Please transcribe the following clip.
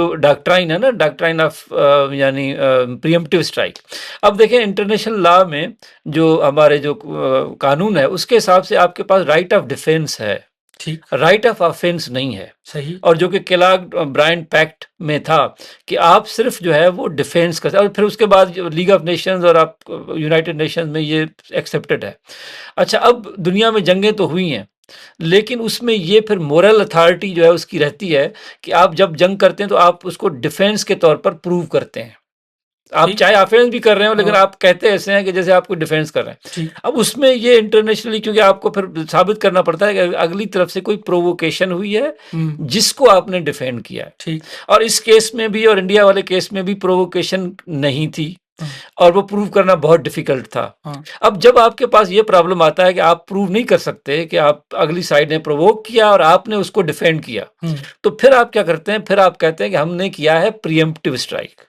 जो डॉक्ट्राइन है ना, डॉक्ट्राइन ऑफ यानी प्रीएम्प्टिव स्ट्राइक। अब देखें इंटरनेशनल लॉ में जो हमारे जो कानून है उसके हिसाब से आपके पास राइट ऑफ डिफेंस है, ठीक, राइट ऑफ ऑफेंस नहीं है। सही, और जो कि केलॉग ब्रायन पैक्ट में था कि आप सिर्फ जो है वो डिफेंस कर, और फिर उसके बाद लीग ऑफ नेशंस और आप यूनाइटेड नेशंस में ये एक्सेप्टेड है। अच्छा, अब दुनिया में जंगें तो हुई हैं, लेकिन उसमें ये फिर मोरल अथॉरिटी जो है उसकी रहती है कि आप जब जंग करते हैं तो आप उसको डिफेंस के तौर पर प्रूव करते हैं। आप ठीक, चाहे ऑफेंस भी कर रहे हो, लेकिन हाँ, आप कहते ऐसे हैं कि जैसे आप कोई डिफेंस कर रहे हैं। ठीक, अब उसमें ये इंटरनेशनली, क्योंकि आपको फिर साबित करना पड़ता है कि अगली तरफ से कोई प्रोवोकेशन हुई है हुँ, जिसको आपने डिफेंड किया है। ठीक, और इस केस में भी और इंडिया वाले केस में भी प्रोवोकेशन नहीं थी, हाँ, और वो प्रूव करना बहुत डिफिकल्ट था। हाँ, अब जब आपके पास ये प्रॉब्लम आता है कि आप प्रूव नहीं कर सकते कि आप अगली साइड ने प्रोवोक किया और आपने उसको डिफेंड किया, हुँ, तो फिर आप क्या करते हैं, फिर आप कहते हैं कि हमने किया है प्रीएम्प्टिव स्ट्राइक।